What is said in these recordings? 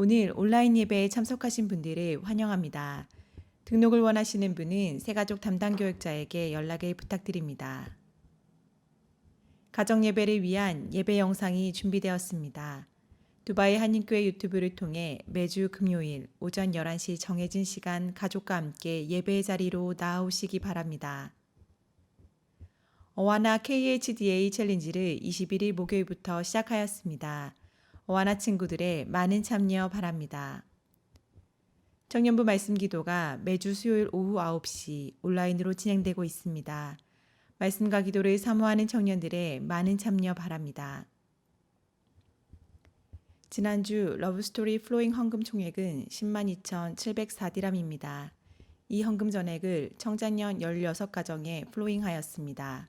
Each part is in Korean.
오늘 온라인 예배에 참석하신 분들을 환영합니다. 등록을 원하시는 분은 새가족 담당 교육자에게 연락을 부탁드립니다. 가정 예배를 위한 예배 영상이 준비되었습니다. 두바이 한인교회 유튜브를 통해 매주 금요일 오전 11시 정해진 시간 가족과 함께 예배의 자리로 나아오시기 바랍니다. 어와나 KHDA 챌린지를 21일 목요일부터 시작하였습니다. 어와나 친구들의 많은 참여 바랍니다. 청년부 말씀 기도가 매주 수요일 오후 9시 온라인으로 진행되고 있습니다. 말씀과 기도를 사모하는 청년들의 많은 참여 바랍니다. 지난주 러브스토리 플로잉 헌금 총액은 102,704디람입니다. 이 헌금 전액을 청자년 16가정에 플로잉하였습니다.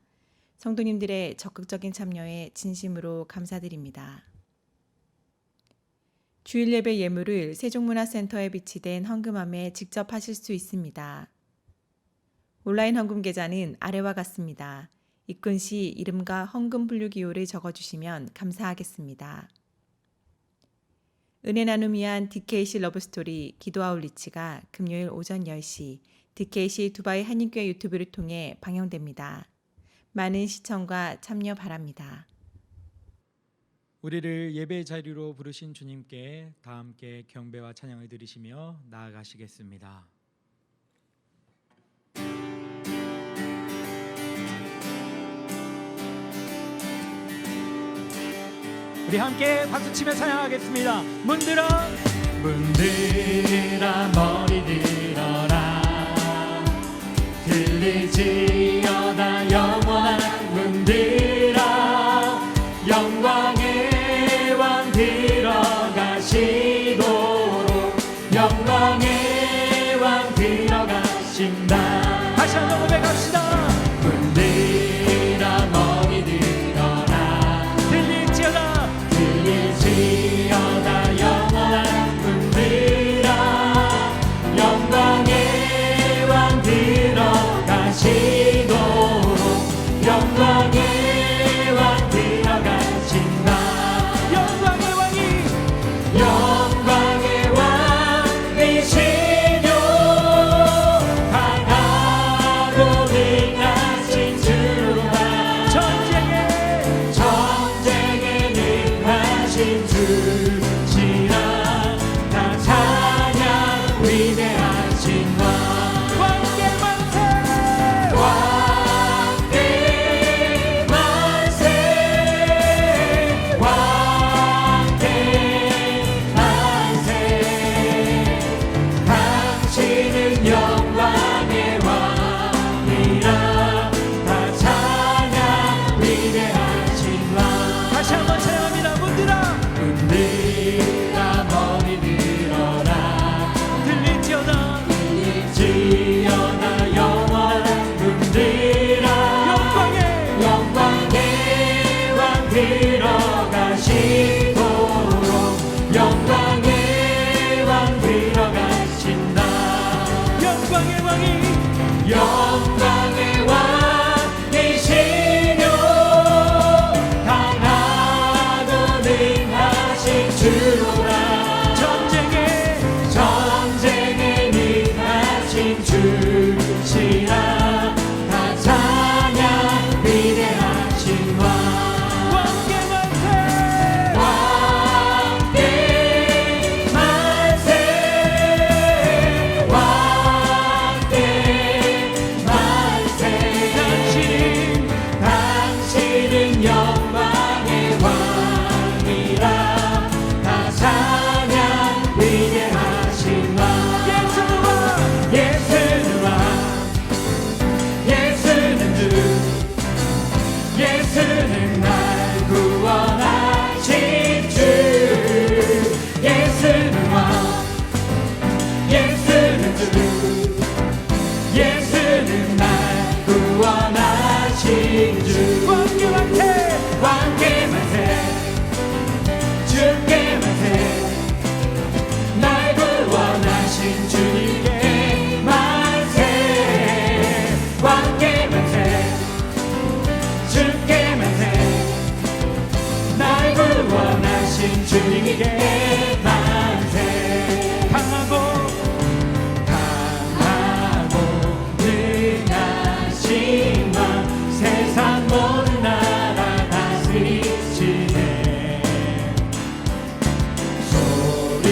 성도님들의 적극적인 참여에 진심으로 감사드립니다. 주일 예배 예물을 세종문화센터에 비치된 헌금함에 직접 하실 수 있습니다. 온라인 헌금 계좌는 아래와 같습니다. 입금 시 이름과 헌금 분류 기호를 적어주시면 감사하겠습니다. 은혜 나눔 위한 DKC 러브스토리 기도 아울리치가 금요일 오전 10시 DKC 두바이 한인교회 유튜브를 통해 방영됩니다. 많은 시청과 참여 바랍니다. 우리를 예배 자리로 부르신 주님께 다 함께 경배와 찬양을 드리시며 나아가시겠습니다. 우리 함께 박수치며 찬양하겠습니다. 문들어 머리 들어라 들리지어다 영원한 문들어 영광의 왕 들어가시도록 영광의 왕 들어가신다. 다시 한번 고백합시다. 문들어 머리 들어라 들리지어다 영원한 문들어 영광의 왕 들어가시도록 영광의 왕 들어가신다. 영광의 왕이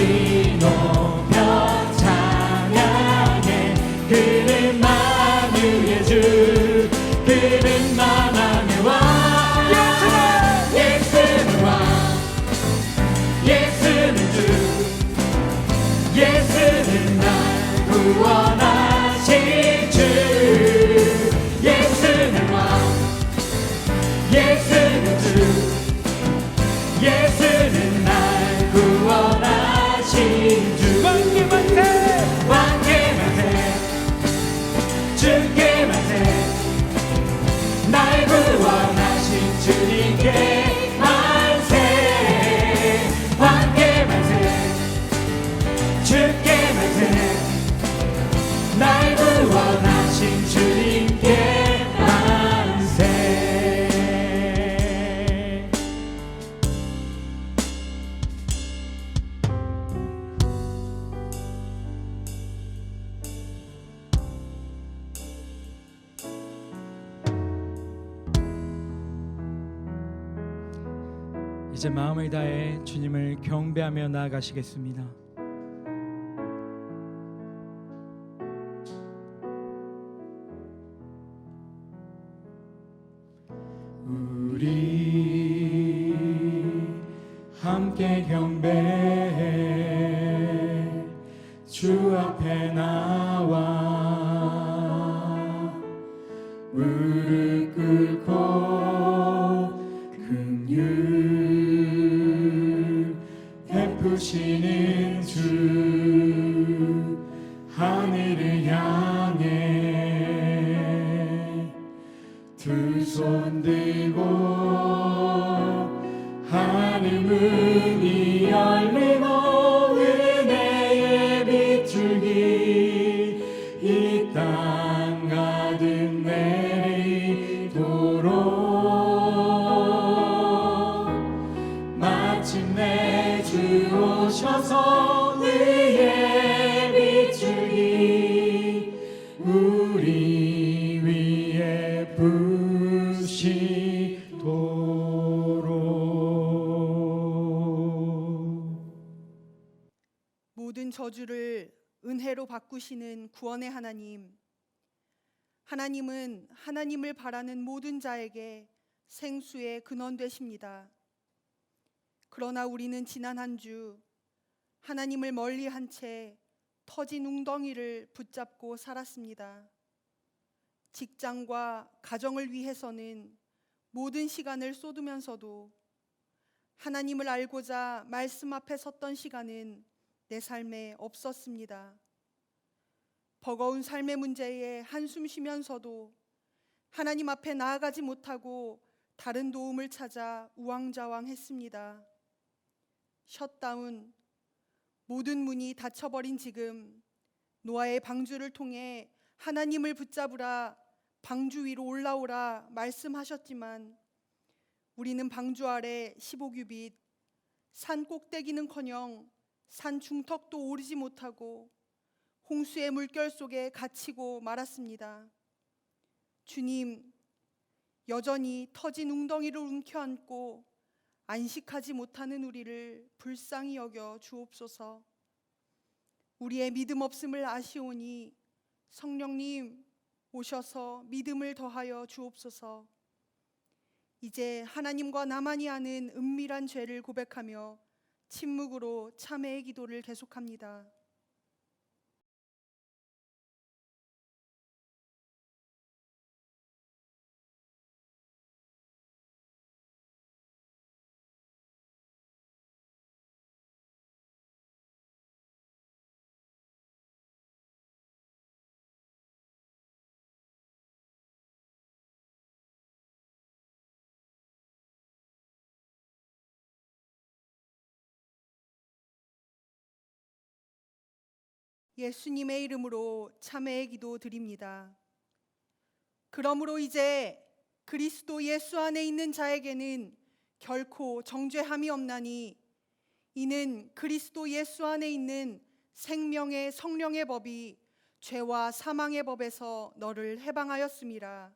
높이 높여 찬양해. 그는 만유의 주, 그는 만왕의 왕. 예수는 왕, 예수는 주, 예수는 날 구원하신 주. 예수는 왕, 예수는 주, 예수는 날 구원하신 주. 왕께 만세, 왕께 만세, 주께 만세. 날 구원하신 주님께 만세. 왕께 만세, 주께 만세. 날 구원하신 주님께 만세. 이제 마음을 다해 주님을 경배하며 나아가시겠습니다. 우리 함께 경배해. 주 앞에 나와 무릎 꿇고 긍휼 베푸시는 주, 하늘을 향해 두 손 들고 하늘 문이 열리고 은혜의 빗줄기 이 땅 가득 내리도록 마침내 주 오셔서 의의 빗줄기 우리 위에 부시도록. 모든 저주를 은혜로 바꾸시는 구원의 하나님, 하나님은 하나님을 바라는 모든 자에게 생수의 근원 되십니다. 그러나 우리는 지난 한 주 하나님을 멀리한 채 터진 웅덩이를 붙잡고 살았습니다. 직장과 가정을 위해서는 모든 시간을 쏟으면서도 하나님을 알고자 말씀 앞에 섰던 시간은 내 삶에 없었습니다. 버거운 삶의 문제에 한숨 쉬면서도 하나님 앞에 나아가지 못하고 다른 도움을 찾아 우왕좌왕했습니다. 셧다운, 모든 문이 닫혀버린 지금 노아의 방주를 통해 하나님을 붙잡으라, 방주 위로 올라오라 말씀하셨지만 우리는 방주 아래 15규빗, 산 꼭대기는커녕 산 중턱도 오르지 못하고 홍수의 물결 속에 갇히고 말았습니다. 주님, 여전히 터진 웅덩이를 움켜안고 안식하지 못하는 우리를 불쌍히 여겨 주옵소서. 우리의 믿음 없음을 아시오니 성령님 오셔서 믿음을 더하여 주옵소서. 이제 하나님과 나만이 아는 은밀한 죄를 고백하며 침묵으로 참회의 기도를 계속합니다. 예수님의 이름으로 참회의 기도 드립니다. 그러므로 이제 그리스도 예수 안에 있는 자에게는 결코 정죄함이 없나니 이는 그리스도 예수 안에 있는 생명의 성령의 법이 죄와 사망의 법에서 너를 해방하였음이라.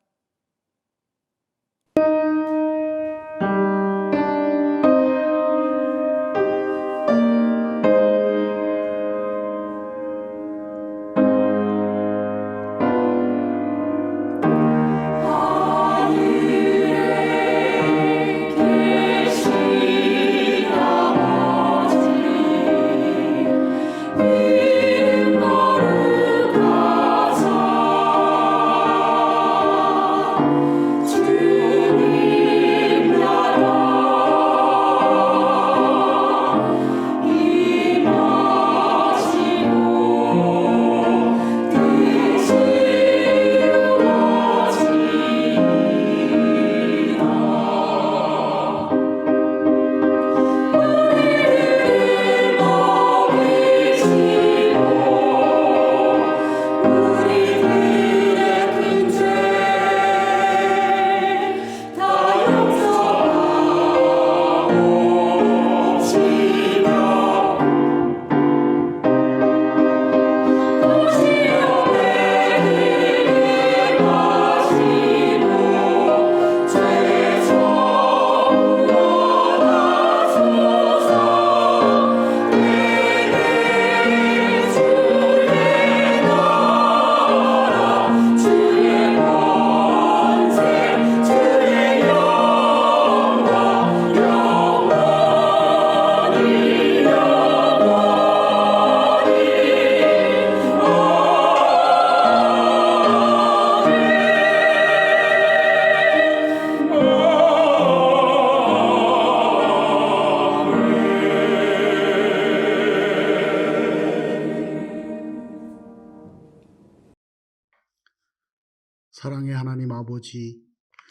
사랑의 하나님 아버지,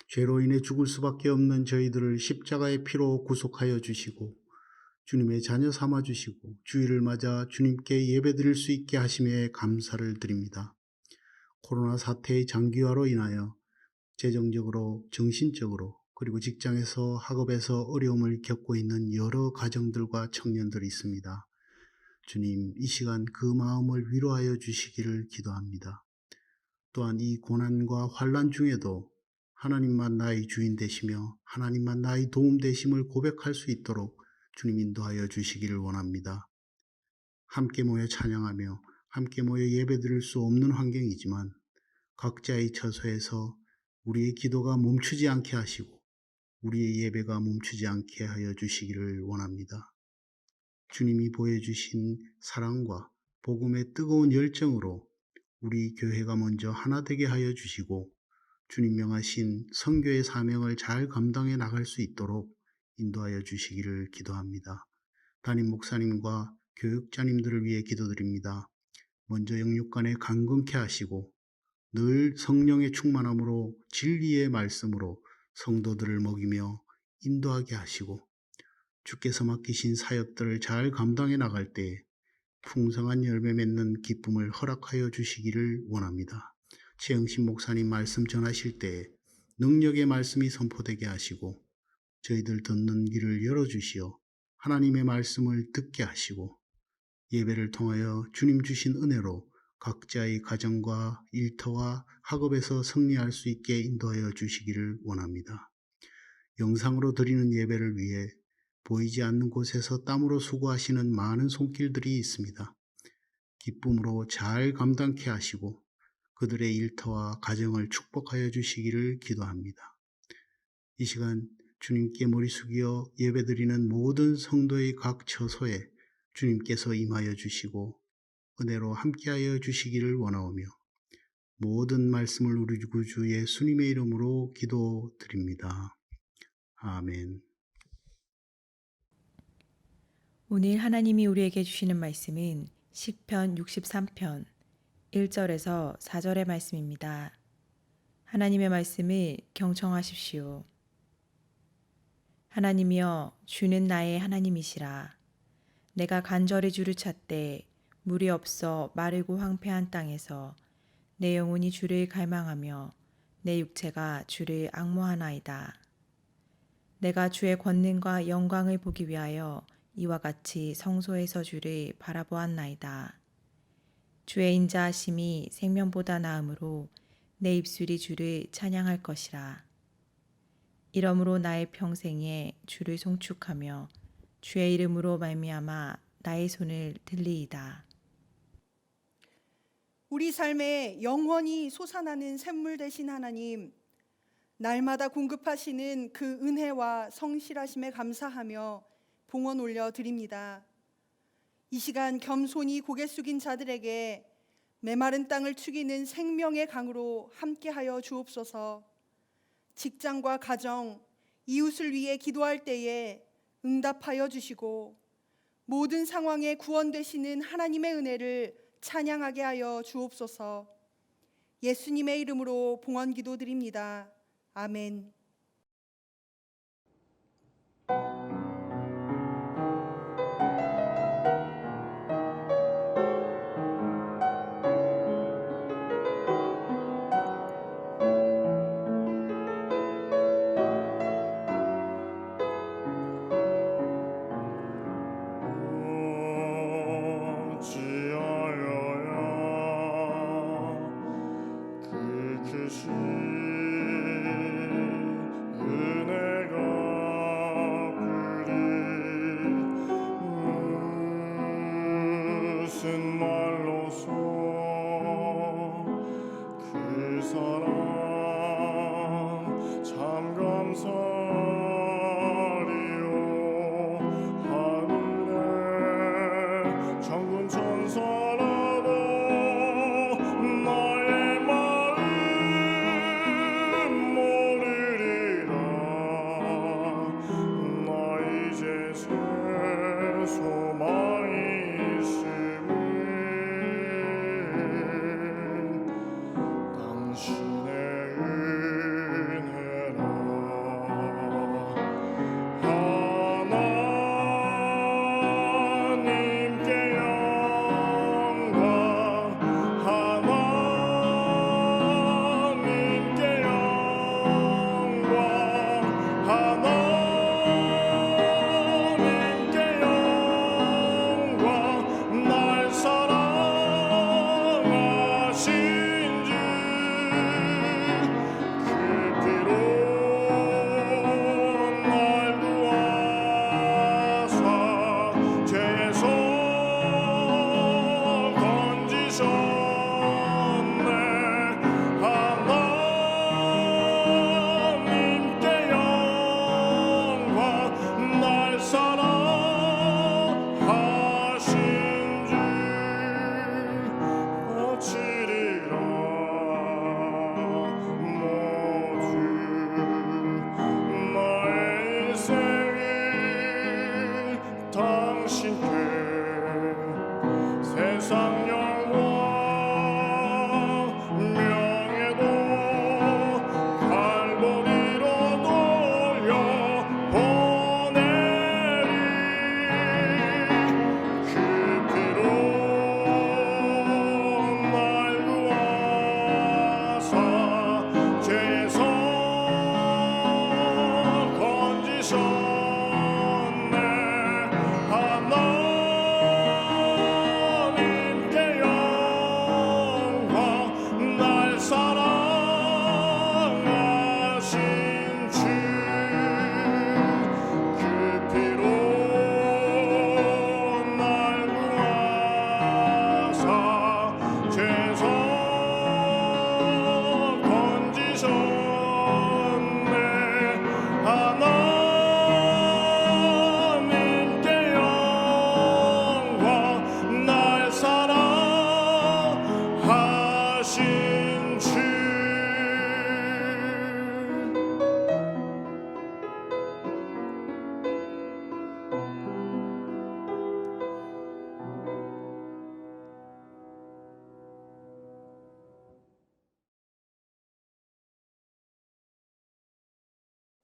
죄로 인해 죽을 수밖에 없는 저희들을 십자가의 피로 구속하여 주시고 주님의 자녀 삼아 주시고 주일을 맞아 주님께 예배드릴 수 있게 하심에 감사를 드립니다. 코로나 사태의 장기화로 인하여 재정적으로, 정신적으로, 그리고 직장에서, 학업에서 어려움을 겪고 있는 여러 가정들과 청년들이 있습니다. 주님, 이 시간 그 마음을 위로하여 주시기를 기도합니다. 또한 이 고난과 환난 중에도 하나님만 나의 주인 되시며 하나님만 나의 도움 되심을 고백할 수 있도록 주님 인도하여 주시기를 원합니다. 함께 모여 찬양하며 함께 모여 예배드릴 수 없는 환경이지만 각자의 처소에서 우리의 기도가 멈추지 않게 하시고 우리의 예배가 멈추지 않게 하여 주시기를 원합니다. 주님이 보여주신 사랑과 복음의 뜨거운 열정으로 우리 교회가 먼저 하나 되게 하여 주시고 주님 명하신 선교의 사명을 잘 감당해 나갈 수 있도록 인도하여 주시기를 기도합니다. 담임 목사님과 교육자님들을 위해 기도드립니다. 먼저 영육간에 강건케 하시고 늘 성령의 충만함으로 진리의 말씀으로 성도들을 먹이며 인도하게 하시고 주께서 맡기신 사역들을 잘 감당해 나갈 때에 풍성한 열매 맺는 기쁨을 허락하여 주시기를 원합니다. 최영신 목사님 말씀 전하실 때에 능력의 말씀이 선포되게 하시고 저희들 듣는 귀를 열어주시어 하나님의 말씀을 듣게 하시고 예배를 통하여 주님 주신 은혜로 각자의 가정과 일터와 학업에서 승리할 수 있게 인도하여 주시기를 원합니다. 영상으로 드리는 예배를 위해 보이지 않는 곳에서 땀으로 수고하시는 많은 손길들이 있습니다. 기쁨으로 잘 감당케 하시고 그들의 일터와 가정을 축복하여 주시기를 기도합니다. 이 시간 주님께 머리 숙여 예배드리는 모든 성도의 각 처소에 주님께서 임하여 주시고 은혜로 함께하여 주시기를 원하오며 모든 말씀을 우리 구주 예수님의 이름으로 기도드립니다. 아멘. 오늘 하나님이 우리에게 주시는 말씀은 시편 63편 1절에서 4절의 말씀입니다. 하나님의 말씀을 경청하십시오. 하나님이여, 주는 나의 하나님이시라. 내가 간절히 주를 찾되 물이 없어 마르고 황폐한 땅에서 내 영혼이 주를 갈망하며 내 육체가 주를 앙모하나이다. 내가 주의 권능과 영광을 보기 위하여 이와 같이 성소에서 주를 바라보았나이다. 주의 인자하심이 생명보다 나으므로 내 입술이 주를 찬양할 것이라. 이러므로 나의 평생에 주를 송축하며 주의 이름으로 말미암아 나의 손을 들리이다. 우리 삶에 영원히 솟아나는 샘물 되신 하나님, 날마다 공급하시는 그 은혜와 성실하심에 감사하며 봉헌 올려드립니다. 이 시간 겸손히 고개 숙인 자들에게 메마른 땅을 축이는 생명의 강으로 함께하여 주옵소서. 직장과 가정, 이웃을 위해 기도할 때에 응답하여 주시고 모든 상황에 구원되시는 하나님의 은혜를 찬양하게 하여 주옵소서. 예수님의 이름으로 봉헌 기도드립니다. 아멘. 당신의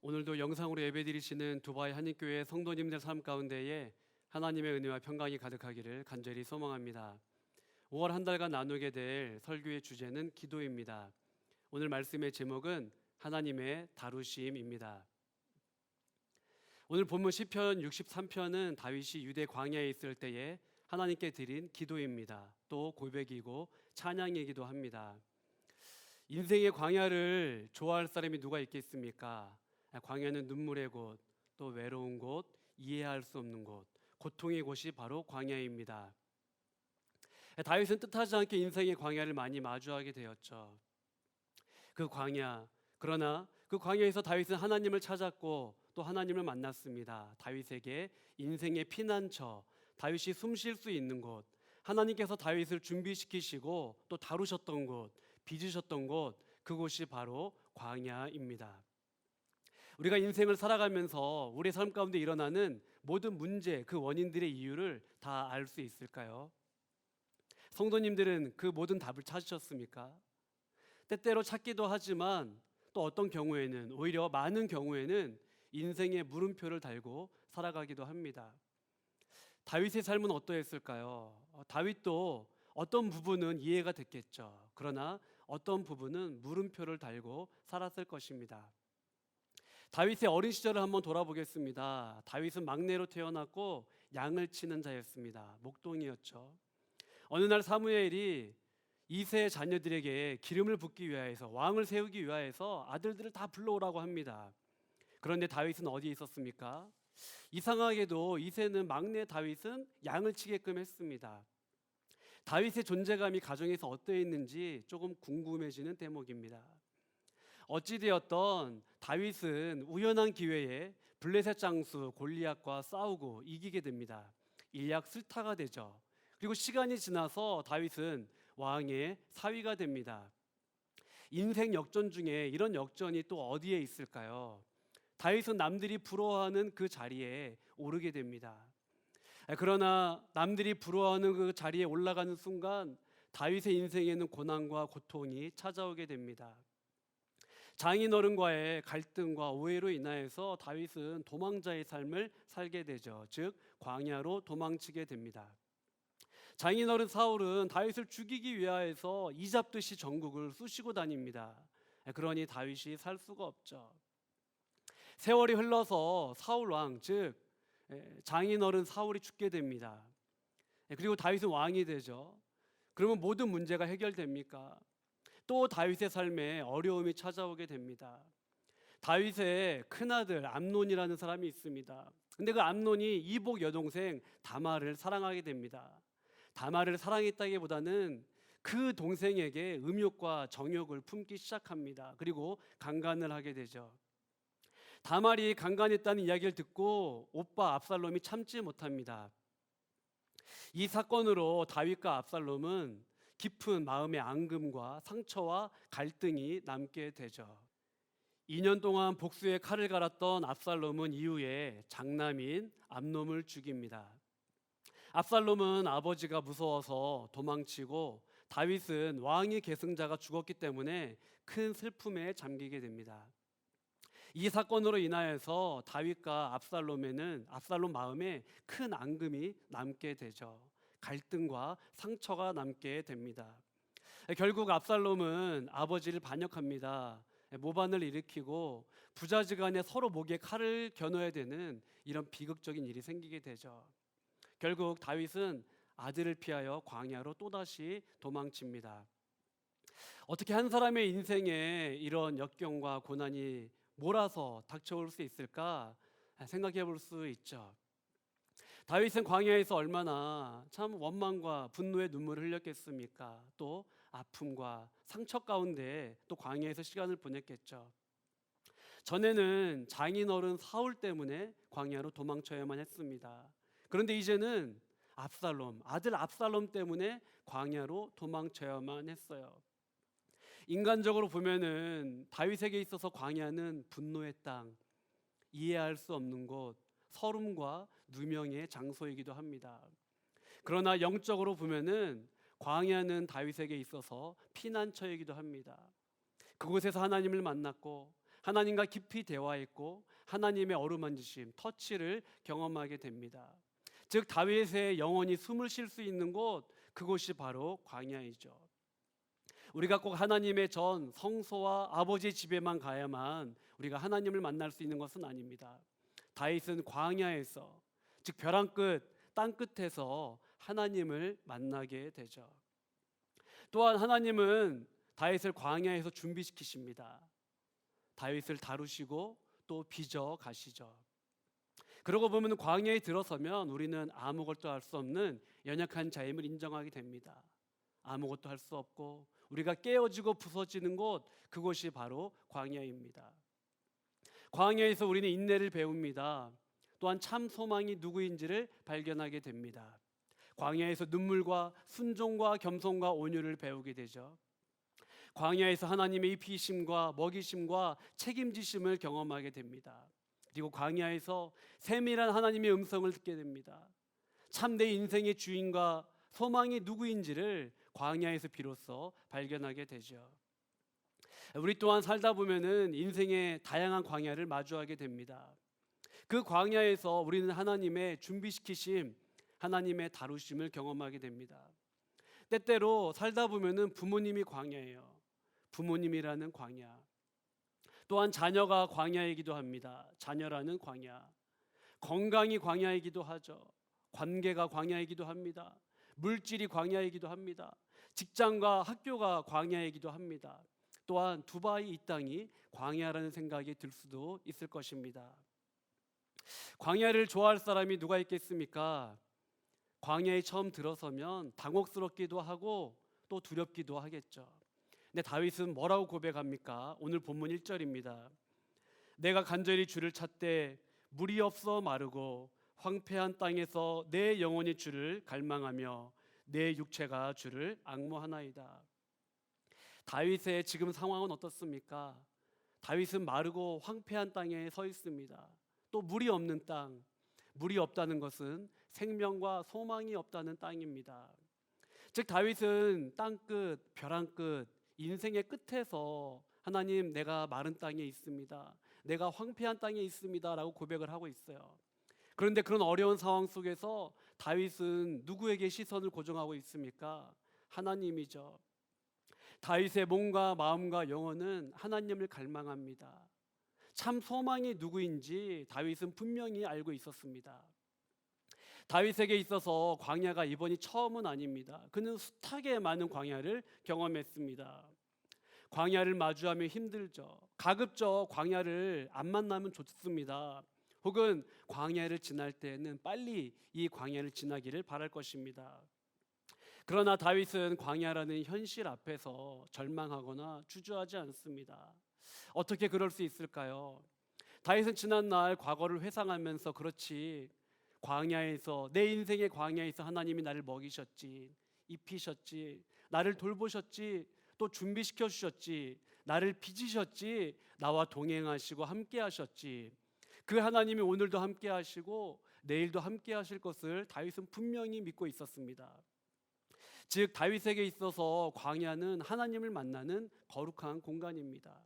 오늘도 영상으로 예배드리시는 두바이 한인교회 성도님들 삶 가운데에 하나님의 은혜와 평강이 가득하기를 간절히 소망합니다. 5월 한 달간 나누게 될 설교의 주제는 기도입니다. 오늘 말씀의 제목은 하나님의 다루심입니다. 오늘 본문 시편 63편은 다윗이 유대 광야에 있을 때에 하나님께 드린 기도입니다. 또 고백이고 찬양이기도 합니다. 인생의 광야를 좋아할 사람이 누가 있겠습니까? 광야는 눈물의 곳, 또 외로운 곳, 이해할 수 없는 곳, 고통의 곳이 바로 광야입니다. 다윗은 뜻하지 않게 인생의 광야를 많이 마주하게 되었죠. 그 광야, 그러나 그 광야에서 다윗은 하나님을 찾았고 또 하나님을 만났습니다. 다윗에게 인생의 피난처, 다윗이 숨 쉴 수 있는 곳, 하나님께서 다윗을 준비시키시고 또 다루셨던 곳, 빚으셨던 곳, 그곳이 바로 광야입니다. 우리가 인생을 살아가면서 우리의 삶 가운데 일어나는 모든 문제, 그 원인들의 이유를 다 알 수 있을까요? 성도님들은 그 모든 답을 찾으셨습니까? 때때로 찾기도 하지만 또 어떤 경우에는, 오히려 많은 경우에는 인생의 물음표를 달고 살아가기도 합니다. 다윗의 삶은 어떠했을까요? 다윗도 어떤 부분은 이해가 됐겠죠. 그러나 어떤 부분은 물음표를 달고 살았을 것입니다. 다윗의 어린 시절을 한번 돌아보겠습니다. 다윗은 막내로 태어났고 양을 치는 자였습니다. 목동이었죠. 어느 날 사무엘이 이새의 자녀들에게 기름을 붓기 위하여서, 왕을 세우기 위하여서 아들들을 다 불러오라고 합니다. 그런데 다윗은 어디에 있었습니까? 이상하게도 이새는 막내 다윗은 양을 치게끔 했습니다. 다윗의 존재감이 가정에서 어떠했는지 조금 궁금해지는 대목입니다. 어찌되었던 다윗은 우연한 기회에 블레셋 장수 골리앗과 싸우고 이기게 됩니다. 일약슬타가 되죠. 그리고 시간이 지나서 다윗은 왕의 사위가 됩니다. 인생 역전 중에 이런 역전이 또 어디에 있을까요? 다윗은 남들이 부러워하는 그 자리에 오르게 됩니다. 그러나 남들이 부러워하는 그 자리에 올라가는 순간 다윗의 인생에는 고난과 고통이 찾아오게 됩니다. 장인어른과의 갈등과 오해로 인하여서 다윗은 도망자의 삶을 살게 되죠. 즉 광야로 도망치게 됩니다. 장인어른 사울은 다윗을 죽이기 위하여서 이잡듯이 전국을 쑤시고 다닙니다. 그러니 다윗이 살 수가 없죠. 세월이 흘러서 사울 왕, 즉 장인어른 사울이 죽게 됩니다. 그리고 다윗은 왕이 되죠. 그러면 모든 문제가 해결됩니까? 또 다윗의 삶에 어려움이 찾아오게 됩니다. 다윗의 큰아들 암논이라는 사람이 있습니다. 근데 그 암논이 이복 여동생 다말을 사랑하게 됩니다. 다말을 사랑했다기보다는 그 동생에게 음욕과 정욕을 품기 시작합니다. 그리고 강간을 하게 되죠. 다말이 강간했다는 이야기를 듣고 오빠 압살롬이 참지 못합니다. 이 사건으로 다윗과 압살롬은 깊은 마음의 앙금과 상처와 갈등이 남게 되죠. 2년 동안 복수의 칼을 갈았던 압살롬은 이후에 장남인 암논을 죽입니다. 압살롬은 아버지가 무서워서 도망치고 다윗은 왕의 계승자가 죽었기 때문에 큰 슬픔에 잠기게 됩니다. 이 사건으로 인하여서 다윗과 압살롬 마음에 큰 앙금이 남게 되죠. 갈등과 상처가 남게 됩니다. 결국 압살롬은 아버지를 반역합니다. 모반을 일으키고 부자지간에 서로 목에 칼을 겨눠야 되는 이런 비극적인 일이 생기게 되죠. 결국 다윗은 아들을 피하여 광야로 또다시 도망칩니다. 어떻게 한 사람의 인생에 이런 역경과 고난이 몰아서 닥쳐올 수 있을까 생각해 볼 수 있죠. 다윗은 광야에서 얼마나 참 원망과 분노의 눈물을 흘렸겠습니까? 또 아픔과 상처 가운데 또 광야에서 시간을 보냈겠죠. 전에는 장인어른 사울 때문에 광야로 도망쳐야만 했습니다. 그런데 이제는 아들 압살롬 때문에 광야로 도망쳐야만 했어요. 인간적으로 보면은 다윗에게 있어서 광야는 분노의 땅, 이해할 수 없는 곳, 서름과 누명의 장소이기도 합니다. 그러나 영적으로 보면은 광야는 다윗에게 있어서 피난처이기도 합니다. 그곳에서 하나님을 만났고 하나님과 깊이 대화했고 하나님의 어루만지심, 터치를 경험하게 됩니다. 즉 다윗의 영혼이 숨을 쉴 수 있는 곳, 그곳이 바로 광야이죠. 우리가 꼭 하나님의 전 성소와 아버지의 집에만 가야만 우리가 하나님을 만날 수 있는 것은 아닙니다. 다윗은 광야에서, 즉 벼랑 끝, 땅 끝에서 하나님을 만나게 되죠. 또한 하나님은 다윗을 광야에서 준비시키십니다. 다윗을 다루시고 또 빚어 가시죠. 그러고 보면 광야에 들어서면 우리는 아무것도 할 수 없는 연약한 자임을 인정하게 됩니다. 아무것도 할 수 없고 우리가 깨어지고 부서지는 곳, 그곳이 바로 광야입니다. 광야에서 우리는 인내를 배웁니다. 또한 참 소망이 누구인지를 발견하게 됩니다. 광야에서 눈물과 순종과 겸손과 온유를 배우게 되죠. 광야에서 하나님의 입히심과 먹이심과 책임지심을 경험하게 됩니다. 그리고 광야에서 세밀한 하나님의 음성을 듣게 됩니다. 참 내 인생의 주인과 소망이 누구인지를 광야에서 비로소 발견하게 되죠. 우리 또한 살다 보면은 인생의 다양한 광야를 마주하게 됩니다. 그 광야에서 우리는 하나님의 준비시키심, 하나님의 다루심을 경험하게 됩니다. 때때로 살다 보면은 부모님이 광야예요. 부모님이라는 광야. 또한 자녀가 광야이기도 합니다. 자녀라는 광야. 건강이 광야이기도 하죠. 관계가 광야이기도 합니다. 물질이 광야이기도 합니다. 직장과 학교가 광야이기도 합니다. 또한 두바이 이 땅이 광야라는 생각이 들 수도 있을 것입니다. 광야를 좋아할 사람이 누가 있겠습니까? 광야에 처음 들어서면 당혹스럽기도 하고 또 두렵기도 하겠죠. 근데 다윗은 뭐라고 고백합니까? 오늘 본문 1절입니다. 내가 간절히 주를 찾되 물이 없어 마르고 황폐한 땅에서 내 영혼이 주를 갈망하며 내 육체가 주를 앙모하나이다. 다윗의 지금 상황은 어떻습니까? 다윗은 마르고 황폐한 땅에 서 있습니다. 또 물이 없는 땅, 물이 없다는 것은 생명과 소망이 없다는 땅입니다. 즉 다윗은 땅끝, 벼랑 끝, 인생의 끝에서 하나님, 내가 마른 땅에 있습니다. 내가 황폐한 땅에 있습니다 라고 고백을 하고 있어요. 그런데 그런 어려운 상황 속에서 다윗은 누구에게 시선을 고정하고 있습니까? 하나님이죠. 다윗의 몸과 마음과 영혼은 하나님을 갈망합니다. 참 소망이 누구인지 다윗은 분명히 알고 있었습니다. 다윗에게 있어서 광야가 이번이 처음은 아닙니다. 그는 숱하게 많은 광야를 경험했습니다. 광야를 마주하면 힘들죠. 가급적 광야를 안 만나면 좋습니다. 혹은 광야를 지날 때에는 빨리 이 광야를 지나기를 바랄 것입니다. 그러나 다윗은 광야라는 현실 앞에서 절망하거나 주저하지 않습니다. 어떻게 그럴 수 있을까요? 다윗은 지난날 과거를 회상하면서 그렇지, 광야에서, 내 인생의 광야에서 하나님이 나를 먹이셨지, 입히셨지, 나를 돌보셨지, 또 준비시켜 주셨지, 나를 빚으셨지, 나와 동행하시고 함께 하셨지, 그 하나님이 오늘도 함께 하시고 내일도 함께 하실 것을 다윗은 분명히 믿고 있었습니다. 즉 다윗에게 있어서 광야는 하나님을 만나는 거룩한 공간입니다.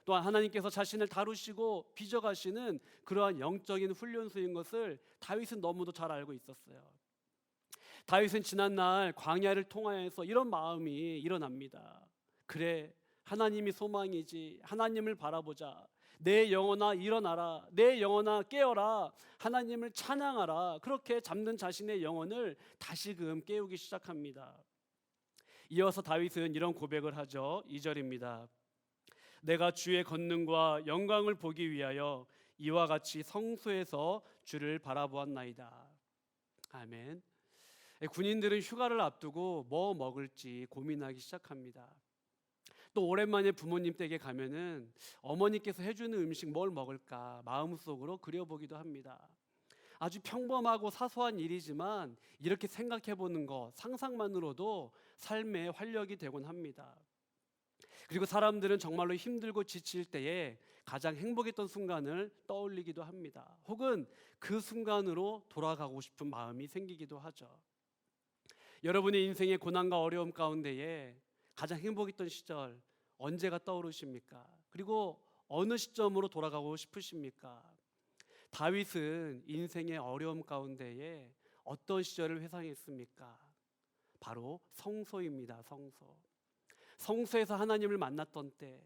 또한 하나님께서 자신을 다루시고 빚어가시는 그러한 영적인 훈련소인 것을 다윗은 너무도 잘 알고 있었어요. 다윗은 지난날 광야를 통하여서 이런 마음이 일어납니다. 그래, 하나님이 소망이지. 하나님을 바라보자. 내 영혼아 일어나라. 내 영혼아 깨어라. 하나님을 찬양하라. 그렇게 잠든 자신의 영혼을 다시금 깨우기 시작합니다. 이어서 다윗은 이런 고백을 하죠. 2절입니다. 내가 주의 권능과 영광을 보기 위하여 이와 같이 성소에서 주를 바라보았나이다. 아멘. 군인들은 휴가를 앞두고 뭐 먹을지 고민하기 시작합니다. 또 오랜만에 부모님 댁에 가면은 어머니께서 해주는 음식 뭘 먹을까 마음속으로 그려보기도 합니다. 아주 평범하고 사소한 일이지만 이렇게 생각해보는 것, 상상만으로도 삶의 활력이 되곤 합니다. 그리고 사람들은 정말로 힘들고 지칠 때에 가장 행복했던 순간을 떠올리기도 합니다. 혹은 그 순간으로 돌아가고 싶은 마음이 생기기도 하죠. 여러분의 인생의 고난과 어려움 가운데에 가장 행복했던 시절 언제가 떠오르십니까? 그리고 어느 시점으로 돌아가고 싶으십니까? 다윗은 인생의 어려움 가운데에 어떤 시절을 회상했습니까? 바로 성소입니다. 성소. 성소에서 하나님을 만났던 때,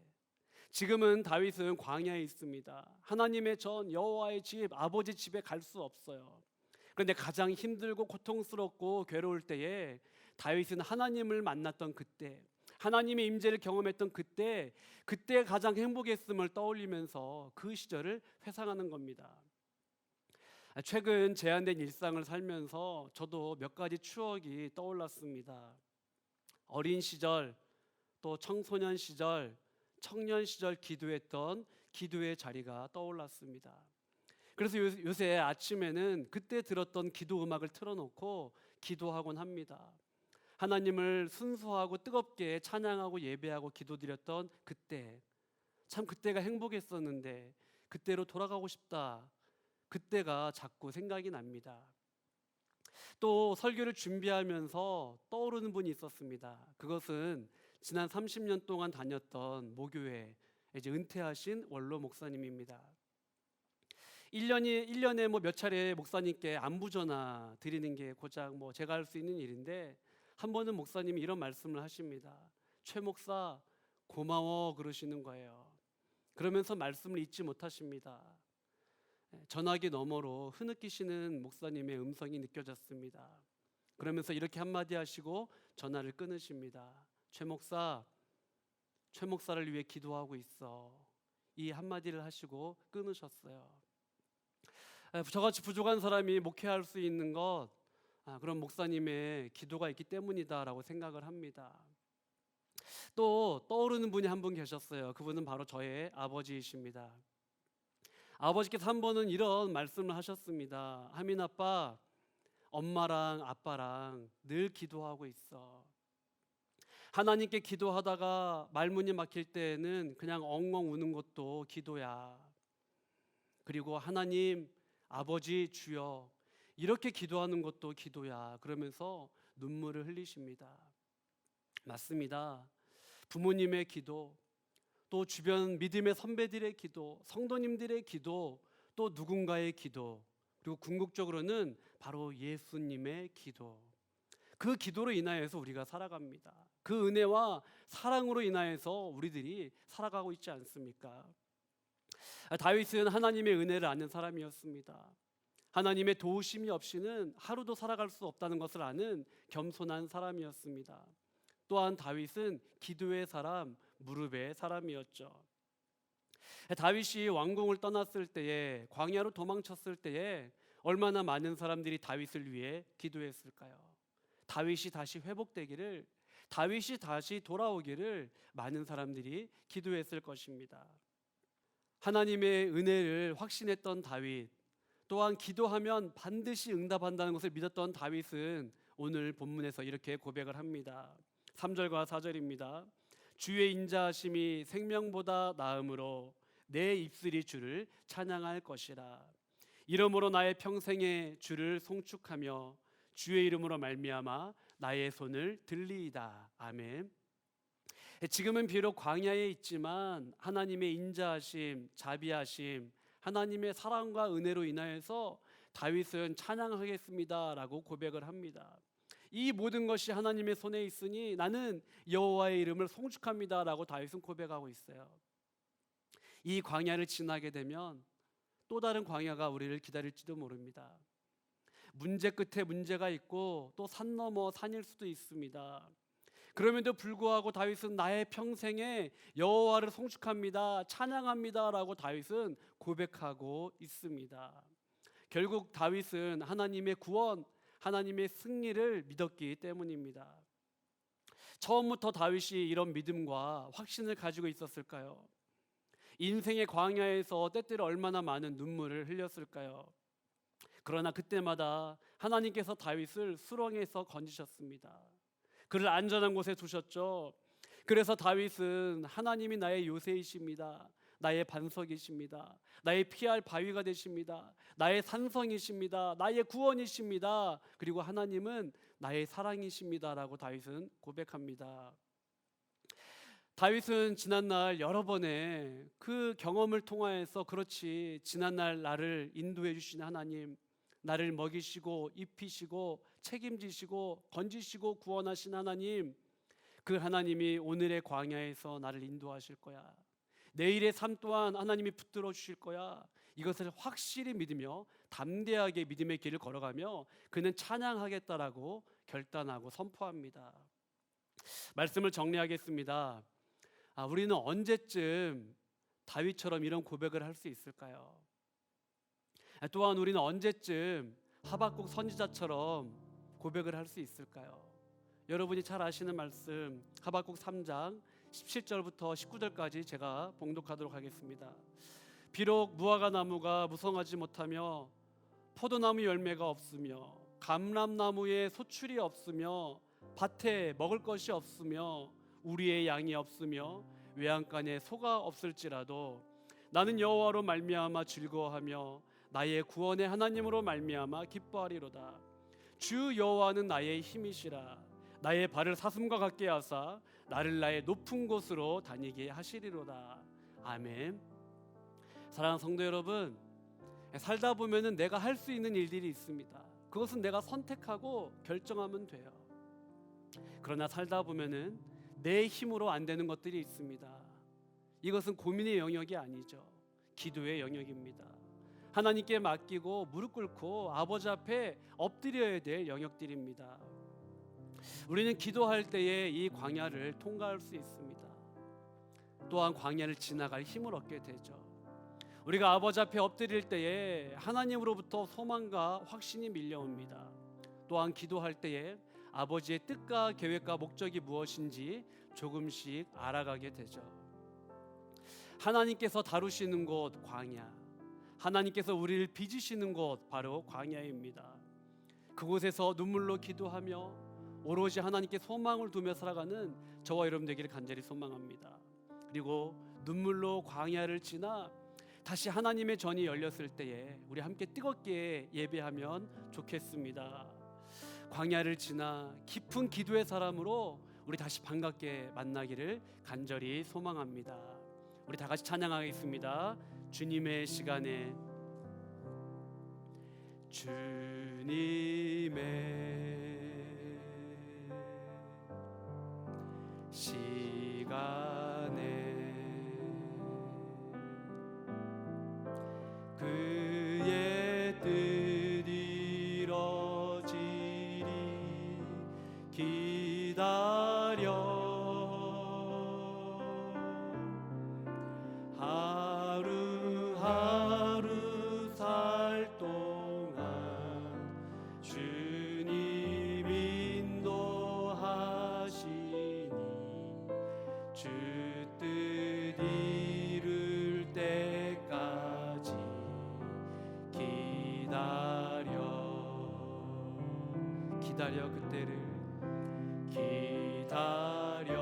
지금은 다윗은 광야에 있습니다. 하나님의 전 여호와의 집, 아버지 집에 갈 수 없어요. 그런데 가장 힘들고 고통스럽고 괴로울 때에 다윗은 하나님을 만났던 그때, 하나님의 임재를 경험했던 그때 가장 행복했음을 떠올리면서 그 시절을 회상하는 겁니다. 최근 제한된 일상을 살면서 저도 몇 가지 추억이 떠올랐습니다. 어린 시절, 또 청소년 시절, 청년 시절 기도했던 기도의 자리가 떠올랐습니다. 그래서 요새 아침에는 그때 들었던 기도 음악을 틀어놓고 기도하곤 합니다. 하나님을 순수하고 뜨겁게 찬양하고 예배하고 기도드렸던 그때, 참 그때가 행복했었는데 그때로 돌아가고 싶다. 그때가 자꾸 생각이 납니다. 또 설교를 준비하면서 떠오르는 분이 있었습니다. 그것은 지난 30년 동안 다녔던 모교회 이제 은퇴하신 원로 목사님입니다. 1년에 몇 차례 목사님께 안부 전화 드리는 게 고작 제가 할 수 있는 일인데, 한 번은 목사님이 이런 말씀을 하십니다. 최 목사 고마워 그러시는 거예요. 그러면서 말씀을 잊지 못하십니다. 전화기 너머로 흐느끼시는 목사님의 음성이 느껴졌습니다. 그러면서 이렇게 한마디 하시고 전화를 끊으십니다. 최 목사를 위해 기도하고 있어. 이 한마디를 하시고 끊으셨어요. 저같이 부족한 사람이 목회할 수 있는 것, 그런 목사님의 기도가 있기 때문이다라고 생각을 합니다. 또 떠오르는 분이 한 분 계셨어요. 그분은 바로 저의 아버지이십니다. 아버지께서 한 번은 이런 말씀을 하셨습니다. 하민 아빠, 엄마랑 아빠랑 늘 기도하고 있어. 하나님께 기도하다가 말문이 막힐 때에는 그냥 엉엉 우는 것도 기도야. 그리고 하나님, 아버지, 주여, 이렇게 기도하는 것도 기도야. 그러면서 눈물을 흘리십니다. 맞습니다. 부모님의 기도, 또 주변 믿음의 선배들의 기도, 성도님들의 기도, 또 누군가의 기도, 그리고 궁극적으로는 바로 예수님의 기도. 그 기도로 인하여서 우리가 살아갑니다. 그 은혜와 사랑으로 인하여서 우리들이 살아가고 있지 않습니까? 다윗은 하나님의 은혜를 아는 사람이었습니다. 하나님의 도우심이 없이는 하루도 살아갈 수 없다는 것을 아는 겸손한 사람이었습니다. 또한 다윗은 기도의 사람, 무릎의 사람이었죠. 다윗이 왕궁을 떠났을 때에, 광야로 도망쳤을 때에 얼마나 많은 사람들이 다윗을 위해 기도했을까요? 다윗이 다시 회복되기를, 다윗이 다시 돌아오기를 많은 사람들이 기도했을 것입니다. 하나님의 은혜를 확신했던 다윗, 또한 기도하면 반드시 응답한다는 것을 믿었던 다윗은 오늘 본문에서 이렇게 고백을 합니다. 3절과 4절입니다. 주의 인자하심이 생명보다 나음으로 내 입술이 주를 찬양할 것이라. 이러므로 나의 평생에 주를 송축하며 주의 이름으로 말미암아 나의 손을 들리이다. 아멘. 지금은 비록 광야에 있지만 하나님의 인자하심, 자비하심, 하나님의 사랑과 은혜로 인하여서 다윗은 찬양하겠습니다라고 고백을 합니다. 이 모든 것이 하나님의 손에 있으니 나는 여호와의 이름을 송축합니다라고 다윗은 고백하고 있어요. 이 광야를 지나게 되면 또 다른 광야가 우리를 기다릴지도 모릅니다. 문제 끝에 문제가 있고 또 산 너머 산일 수도 있습니다. 그럼에도 불구하고 다윗은 나의 평생에 여호와를 송축합니다, 찬양합니다라고 다윗은 고백하고 있습니다. 결국 다윗은 하나님의 구원, 하나님의 승리를 믿었기 때문입니다. 처음부터 다윗이 이런 믿음과 확신을 가지고 있었을까요? 인생의 광야에서 때때로 얼마나 많은 눈물을 흘렸을까요? 그러나 그때마다 하나님께서 다윗을 수렁에서 건지셨습니다. 그를 안전한 곳에 두셨죠. 그래서 다윗은 하나님이 나의 요새이십니다, 나의 반석이십니다, 나의 피할 바위가 되십니다, 나의 산성이십니다, 나의 구원이십니다, 그리고 하나님은 나의 사랑이십니다라고 다윗은 고백합니다. 다윗은 지난날 여러 번의 그 경험을 통하여서 그렇지 지난날 나를 인도해 주신 하나님, 나를 먹이시고 입히시고 책임지시고 건지시고 구원하신 하나님, 그 하나님이 오늘의 광야에서 나를 인도하실 거야. 내일의 삶 또한 하나님이 붙들어 주실 거야. 이것을 확실히 믿으며 담대하게 믿음의 길을 걸어가며 그는 찬양하겠다라고 결단하고 선포합니다. 말씀을 정리하겠습니다. 우리는 언제쯤 다윗처럼 이런 고백을 할 수 있을까요? 또한 우리는 언제쯤 하박국 선지자처럼 고백을 할 수 있을까요? 여러분이 잘 아시는 말씀 하박국 3장 17절부터 19절까지 제가 봉독하도록 하겠습니다. 비록 무화과 나무가 무성하지 못하며 포도나무 열매가 없으며 감람나무에 소출이 없으며 밭에 먹을 것이 없으며 우리의 양이 없으며 외양간에 소가 없을지라도 나는 여호와로 말미암아 즐거워하며 나의 구원의 하나님으로 말미암아 기뻐하리로다. 주 여호와는 나의 힘이시라. 나의 발을 사슴과 같게 하사 나를 나의 높은 곳으로 다니게 하시리로다. 아멘. 사랑하는 성도 여러분, 살다 보면은 내가 할 수 있는 일들이 있습니다. 그것은 내가 선택하고 결정하면 돼요. 그러나 살다 보면은 내 힘으로 안 되는 것들이 있습니다. 이것은 고민의 영역이 아니죠. 기도의 영역입니다. 하나님께 맡기고 무릎 꿇고 아버지 앞에 엎드려야 될 영역들입니다. 우리는 기도할 때에 이 광야를 통과할 수 있습니다. 또한 광야를 지나갈 힘을 얻게 되죠. 우리가 아버지 앞에 엎드릴 때에 하나님으로부터 소망과 확신이 밀려옵니다. 또한 기도할 때에 아버지의 뜻과 계획과 목적이 무엇인지 조금씩 알아가게 되죠. 하나님께서 다루시는 곳 광야, 하나님께서 우리를 빚으시는 곳 바로 광야입니다. 그곳에서 눈물로 기도하며 오로지 하나님께 소망을 두며 살아가는 저와 여러분 되기를 간절히 소망합니다. 그리고 눈물로 광야를 지나 다시 하나님의 전이 열렸을 때에 우리 함께 뜨겁게 예배하면 좋겠습니다. 광야를 지나 깊은 기도의 사람으로 우리 다시 반갑게 만나기를 간절히 소망합니다. 우리 다 같이 찬양하겠습니다. 주님의 시간에, 주님의 시간에 그의 뜻 이뤄지리 기다려 하루하루 살 동안 주님 인도하시니 주 뜻 이룰 때까지 기다려 그때를 기다려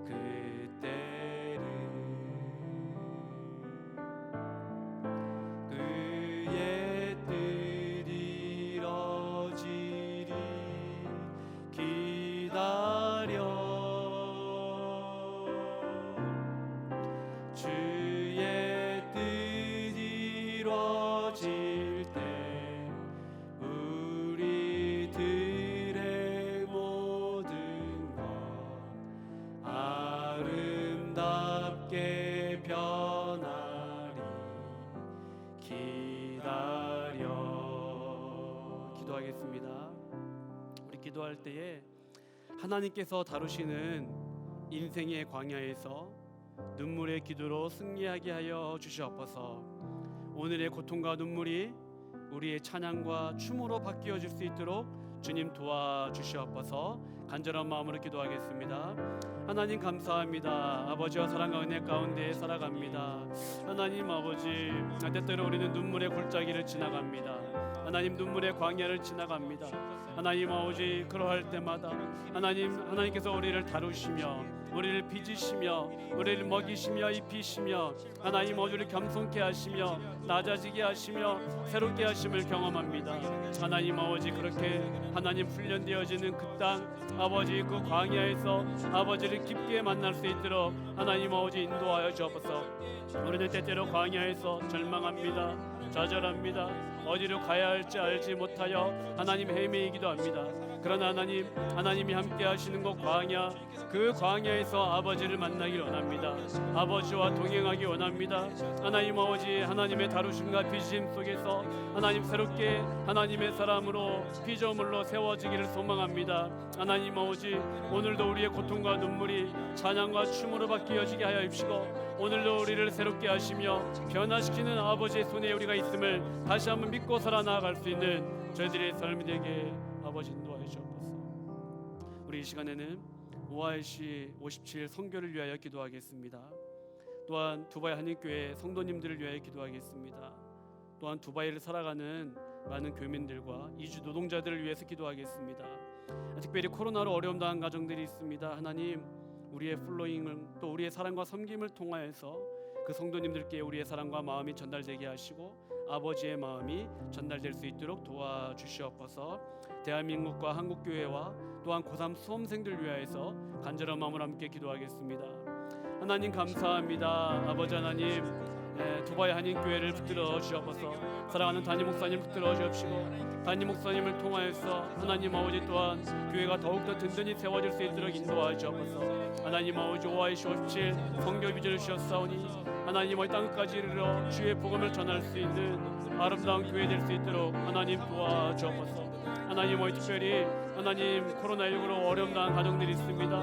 그때를 그의 뜻 이뤄지리 기다려 주의 뜻 이뤄질 때 우리들의 모든 것 아름답게 변하리 기도하겠습니다. 우리 기도할 때에 하나님께서 다루시는 인생의 광야에서 눈물의 기도로 승리하게 하여 주시옵소서. 오늘의 고통과 눈물이 우리의 찬양과 춤으로 바뀌어질 수 있도록 주님 도와주시옵소서. 간절한 마음으로 기도하겠습니다. 하나님 감사합니다. 아버지와 사랑과 은혜 가운데 살아갑니다. 하나님 아버지, 때때로 우리는 눈물의 골짜기를 지나갑니다. 하나님 눈물의 광야를 지나갑니다. 하나님 아버지, 그러할 때마다 하나님께서 우리를 다루시며 우리를 빚으시며 우리를 먹이시며 입히시며 하나님 아버지를 겸손케 하시며 낮아지게 하시며 새롭게 하심을 경험합니다. 하나님 아버지 그렇게 하나님 훈련되어지는 그 땅 아버지 그 광야에서 아버지를 깊게 만날 수 있도록 하나님 아버지 인도하여 주옵소서. 우리는 때때로 광야에서 절망합니다. 좌절합니다. 어디로 가야 할지 알지 못하여 하나님 헤매이기도 합니다. 그러나 하나님이 함께 하시는 곳 광야, 그 광야에서 아버지를 만나기 원합니다. 아버지와 동행하기 원합니다. 하나님 아버지 하나님의 다루심과 빚심 속에서 하나님 새롭게 하나님의 사람으로 피조물로 세워지기를 소망합니다. 하나님 아버지 오늘도 우리의 고통과 눈물이 찬양과 춤으로 바뀌어지게 하여 주시고 오늘도 우리를 새롭게 하시며 변화시키는 아버지의 손에 우리가 있음을 다시 한번 믿고 살아나갈 수 있는 저희들의 삶이 되게 아버지 인도하여 주옵소서. 우리 이 시간에는 OIC 57 선교를 위하여 기도하겠습니다. 또한 두바이 한인교회 성도님들을 위하여 기도하겠습니다. 또한 두바이를 살아가는 많은 교민들과 이주 노동자들을 위해서 기도하겠습니다. 특별히 코로나로 어려움 당한 가정들이 있습니다. 하나님 우리의 플로잉을 또 우리의 사랑과 섬김을 통하여서 그 성도님들께 우리의 사랑과 마음이 전달되게 하시고 아버지의 마음이 전달될 수 있도록 도와주시옵소서. 대한민국과 한국교회와 또한 고3 수험생들 위하여서 간절한 마음으로 함께 기도하겠습니다. 하나님 감사합니다. 아버지 하나님 두바이 한인교회를 붙들어 주옵소서. 사랑하는 담임 목사님 붙들어 주옵시고 담임 목사님을 통하여서 하나님 아버지 또한 교회가 더욱더 든든히 세워질 수 있도록 인도하여 주옵소서. 하나님 아버지 OIC 57 선교 비전을 주셨사오니 하나님 이 땅끝까지 이르러 주의 복음을 전할 수 있는 아름다운 교회 될 수 있도록 하나님 도와주옵소서. 하나님 특별히 하나님 코로나19로 어려움 당한 가정들이 있습니다.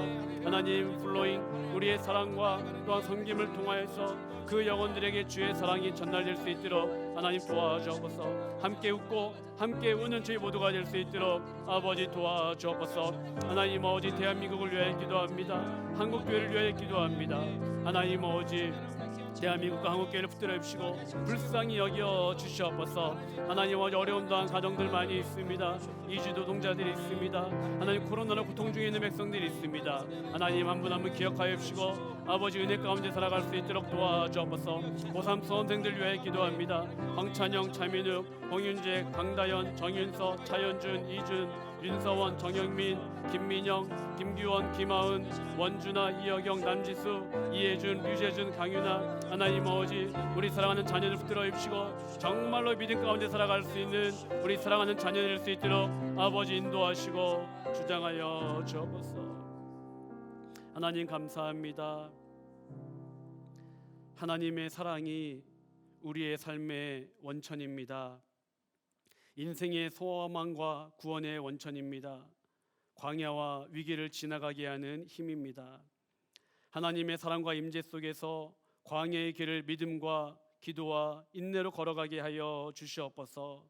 하나님 플로잉 우리의 사랑과 또한 섬김을 통하여서 그 영혼들에게 주의 사랑이 전달될 수 있도록 하나님 도와주옵소서. 함께 웃고 함께 우는 저희 모두가 될 수 있도록 아버지 도와주옵소서. 하나님 아버지 대한민국을 위하여 기도합니다. 한국교회를 위하여 기도합니다. 하나님 아버지 대한민국과 한국교회를 붙들어 주시고 불쌍히 여겨 주시옵소서. 하나님 아버지 어려움 당한 가정들 많이 있습니다. 이주 노동자들이 있습니다. 하나님 코로나로 고통 중에 있는 백성들이 있습니다. 하나님 한 분 한 분 기억하여 주시고 아버지 은혜 가운데 살아갈 수 있도록 도와주옵소서. 고3 수험생들 위하여 기도합니다. 황찬영, 차민욱, 홍윤재, 강다연, 정윤서, 차연준, 이준, 윤서원, 정영민, 김민영, 김규원, 김하은, 원준아, 이여경, 남지수, 이혜준, 류재준, 강윤아. 하나님 아버지 우리 사랑하는 자녀들 붙들어 주시고 정말로 믿음 가운데 살아갈 수 있는 우리 사랑하는 자녀들 될 수 있도록 아버지 인도하시고 주장하여 주옵소서. 하나님 감사합니다. 하나님의 사랑이 우리의 삶의 원천입니다. 인생의 소망과 구원의 원천입니다. 광야와 위기를 지나가게 하는 힘입니다. 하나님의 사랑과 임재 속에서 광야의 길을 믿음과 기도와 인내로 걸어가게 하여 주시옵소서.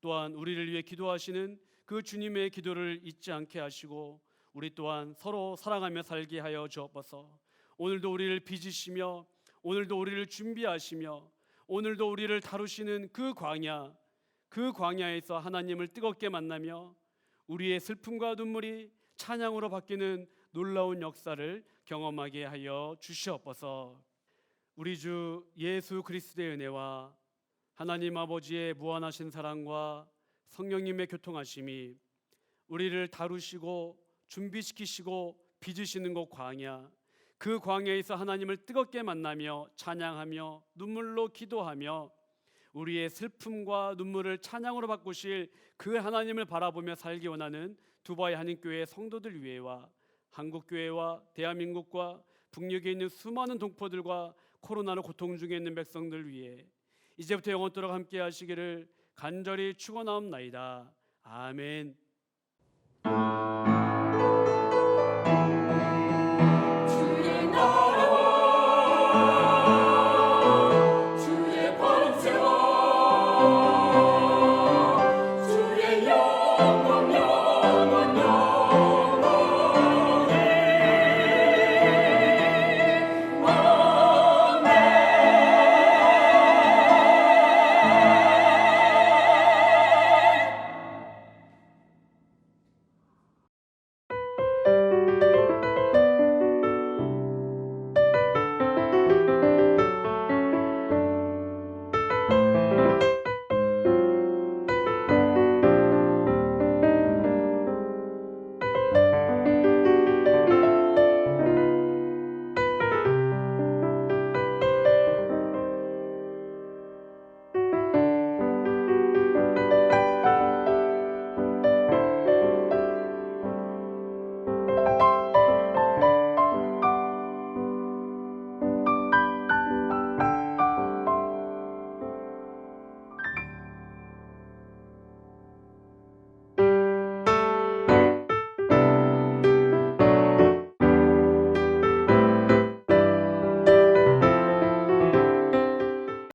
또한 우리를 위해 기도하시는 그 주님의 기도를 잊지 않게 하시고 우리 또한 서로 사랑하며 살게 하여 주옵소서. 오늘도 우리를 빚으시며 오늘도 우리를 준비하시며 오늘도 우리를 다루시는 그 광야에서 하나님을 뜨겁게 만나며 우리의 슬픔과 눈물이 찬양으로 바뀌는 놀라운 역사를 경험하게 하여 주시옵소서. 우리 주 예수 그리스도의 은혜와 하나님 아버지의 무한하신 사랑과 성령님의 교통하심이 우리를 다루시고 준비시키시고 빚으시는 곳 광야, 그 광야에서 하나님을 뜨겁게 만나며 찬양하며 눈물로 기도하며 우리의 슬픔과 눈물을 찬양으로 바꾸실 그 하나님을 바라보며 살기 원하는 두바이 한인교회 성도들 위해와 한국교회와 대한민국과 북녘에 있는 수많은 동포들과 코로나로 고통 중에 있는 백성들 위해 이제부터 영원토록 함께 하시기를 간절히 축원하옵나이다. 아멘.